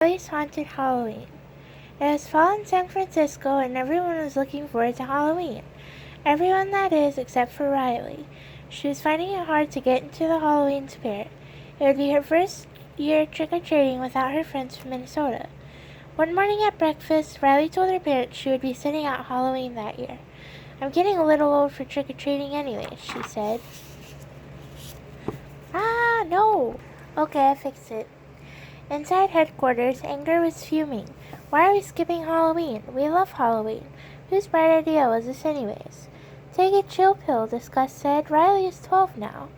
Riley's Haunted Halloween. It was fall in San Francisco and everyone was looking forward to Halloween. Everyone, that is, except for Riley. She was finding it hard to get into the Halloween spirit. It would be her first year trick-or-treating without her friends from Minnesota. One morning at breakfast, Riley told her parents she would be sitting out Halloween that year. "I'm getting a little old for trick-or-treating anyway," she said. "Ah, no!" "Okay, I fixed it." Inside headquarters, anger was fuming. "Why are we skipping Halloween? We love Halloween. Whose bright idea was this anyways?" "Take a chill pill," Disgust said. "Riley is 12 now."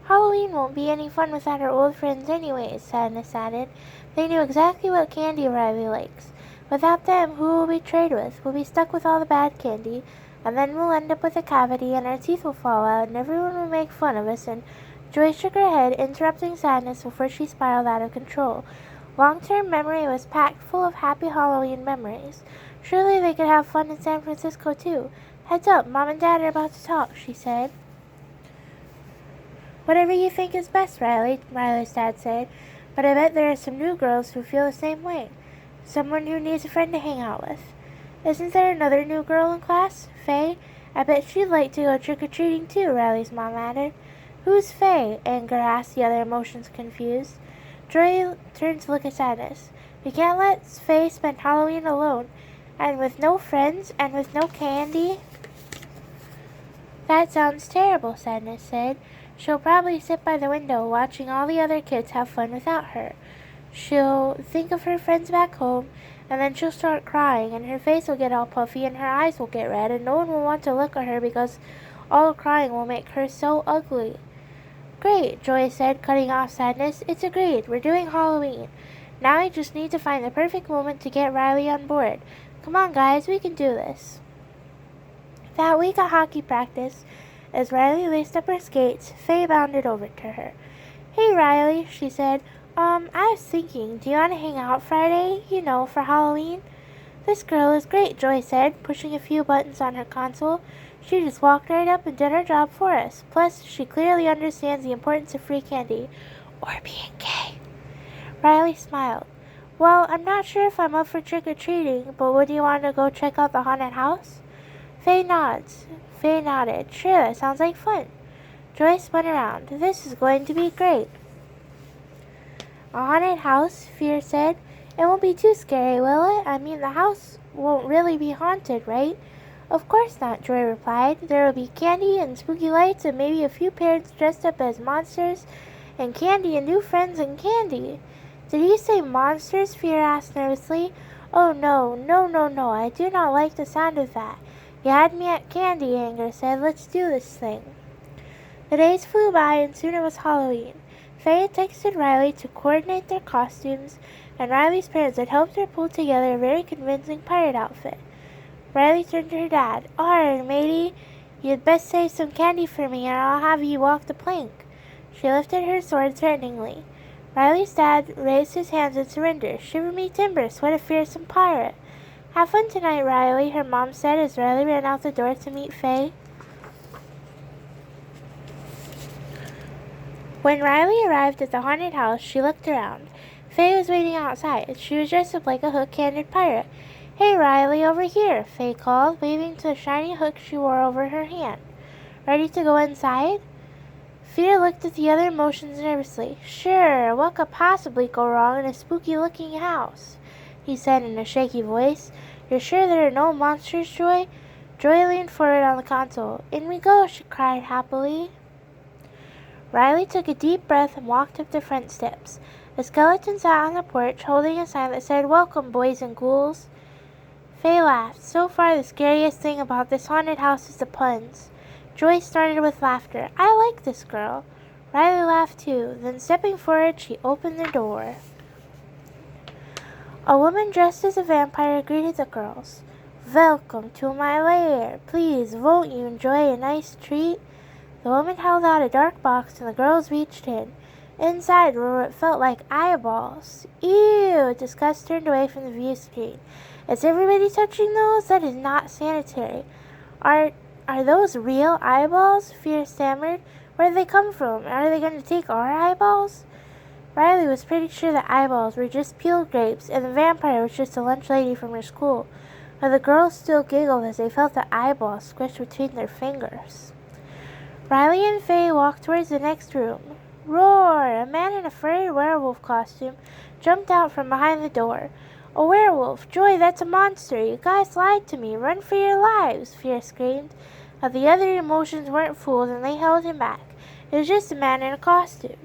"Halloween won't be any fun without her old friends anyways," Sadness added. "They knew exactly what candy Riley likes. Without them, who will we trade with? We'll be stuck with all the bad candy, and then we'll end up with a cavity and our teeth will fall out and everyone will make fun of us and—" Joy shook her head, interrupting Sadness before she spiraled out of control. Long-term memory was packed full of happy Halloween memories. Surely they could have fun in San Francisco too. "Heads up, Mom and Dad are about to talk," she said. "Whatever you think is best, Riley," Riley's dad said. "But I bet there are some new girls who feel the same way. Someone who needs a friend to hang out with." "Isn't there another new girl in class? Faye? I bet she'd like to go trick-or-treating too," Riley's mom added. "Who's Faye?" Anger asked, the other emotions confused. Joy turned to look at Sadness. "We can't let Faye spend Halloween alone, and with no friends, and with no candy." "That sounds terrible," Sadness said. "She'll probably sit by the window watching all the other kids have fun without her. She'll think of her friends back home, and then she'll start crying, and her face will get all puffy, and her eyes will get red, and no one will want to look at her because all the crying will make her so ugly." "Great," Joy said, cutting off Sadness. "It's agreed. We're doing Halloween. Now I just need to find the perfect moment to get Riley on board. Come on, guys, we can do this." That week at hockey practice, as Riley laced up her skates, Faye bounded over to her. "Hey, Riley," she said. I was thinking, do you want to hang out Friday, for Halloween?" "This girl is great," Joy said, pushing a few buttons on her console. "She just walked right up and did our job for us. Plus, she clearly understands the importance of free candy. Or being gay." Riley smiled. "Well, I'm not sure if I'm up for trick-or-treating, but would you want to go check out the haunted house?" Faye nodded. "Sure, that sounds like fun." Joy spun around. "This is going to be great." "A haunted house?" Fear said. "It won't be too scary, will it? I mean, the house won't really be haunted, right?" "Of course not," Joy replied. "There will be candy and spooky lights and maybe a few parents dressed up as monsters, and candy and new friends and candy." "Did you say monsters?" Fear asked nervously. "Oh, no, I do not like the sound of that." "You had me at candy," Anger said. "Let's do this thing." The days flew by and soon it was Halloween. Faye had texted Riley to coordinate their costumes, and Riley's parents had helped her pull together a very convincing pirate outfit. Riley turned to her dad. "Arr, matey, you'd best save some candy for me or I'll have you walk the plank." She lifted her sword threateningly. Riley's dad raised his hands in surrender. "Shiver me timbers, what a fearsome pirate." "Have fun tonight, Riley," her mom said as Riley ran out the door to meet Faye. When Riley arrived at the haunted house, she looked around. Faye was waiting outside. She was dressed up like a hook-handed pirate. "Hey, Riley, over here," Faye called, waving to the shiny hook she wore over her hand. "Ready to go inside?" Fear looked at the other emotions nervously. "Sure, what could possibly go wrong in a spooky-looking house?" he said in a shaky voice. "You're sure there are no monsters, Joy?" Joy leaned forward on the console. "In we go," she cried happily. Riley took a deep breath and walked up the front steps. A skeleton sat on the porch, holding a sign that said, "Welcome, boys and ghouls." Faye laughed. "So far, the scariest thing about this haunted house is the puns." Joy started with laughter. "I like this girl." Riley laughed too. Then, stepping forward, she opened the door. A woman dressed as a vampire greeted the girls. "Welcome to my lair. Please, won't you enjoy a nice treat?" The woman held out a dark box and the girls reached in. Inside were what felt like eyeballs. "Ew!" Disgust turned away from the view screen. "Is everybody touching those? That is not sanitary." Are those real eyeballs?" Fear stammered. "Where did they come from? Are they going to take our eyeballs?" Riley was pretty sure the eyeballs were just peeled grapes and the vampire was just a lunch lady from her school, but the girls still giggled as they felt the eyeballs squished between their fingers. Riley and Faye walked towards the next room. Roar! A man in a furry werewolf costume jumped out from behind the door. A werewolf! Joy, that's a monster! You guys lied to me! Run for your lives! Fear screamed. But the other emotions weren't fooled and they held him back. It was just a man in a costume.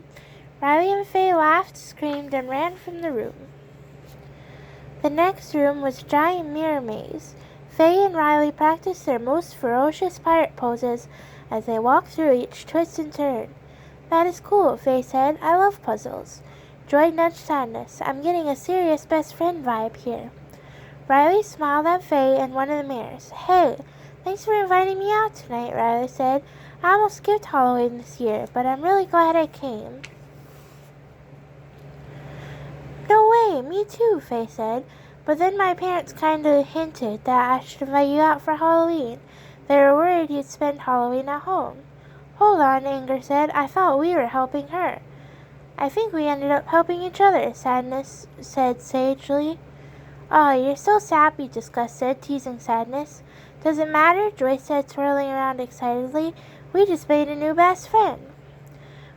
Riley and Faye laughed, screamed, and ran from the room. The next room was a giant mirror maze. Faye and Riley practiced their most ferocious pirate poses as they walked through each twist and turn. That is cool, Faye said. I love puzzles. Joy nudged Sadness. I'm getting a serious best friend vibe here. Riley smiled at Faye and one of the mirrors. Hey, thanks for inviting me out tonight, Riley said. I almost skipped Halloween this year, but I'm really glad I came. No way, me too, Faye said. But then my parents kinda hinted that I should invite you out for Halloween. They were worried you'd spend Halloween at home. Hold on, Anger said. I thought we were helping her. I think we ended up helping each other, Sadness said sagely. Oh, you're so sappy, Disgust said, teasing Sadness. Does it matter? Joy said, swirling around excitedly. We just made a new best friend.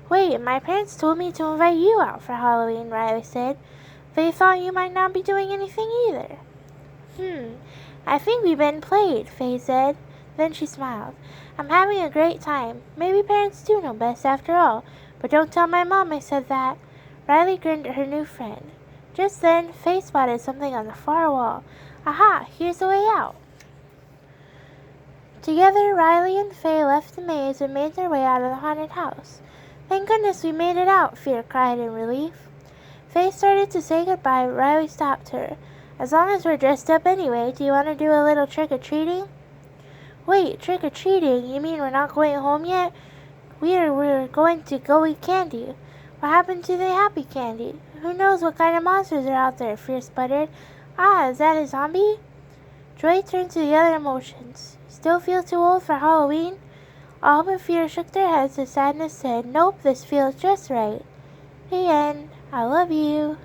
Wait, my parents told me to invite you out for Halloween, Riley said. They thought you might not be doing anything either. I think we've been played, Faye said. Then she smiled. I'm having a great time. Maybe parents do know best after all. But don't tell my mom I said that. Riley grinned at her new friend. Just then, Faye spotted something on the far wall. Aha, here's the way out. Together, Riley and Faye left the maze and made their way out of the haunted house. Thank goodness we made it out, Fear cried in relief. Faye started to say goodbye, but Riley stopped her. As long as we're dressed up anyway, do you want to do a little trick-or-treating? Wait, trick-or-treating? You mean we're not going home yet? We're going to go eat candy. What happened to the happy candy? Who knows what kind of monsters are out there, Fear sputtered. Ah, is that a zombie? Joy turned to the other emotions. Still feel too old for Halloween? All but Fear shook their heads as Sadness said, Nope, this feels just right. The end. I love you.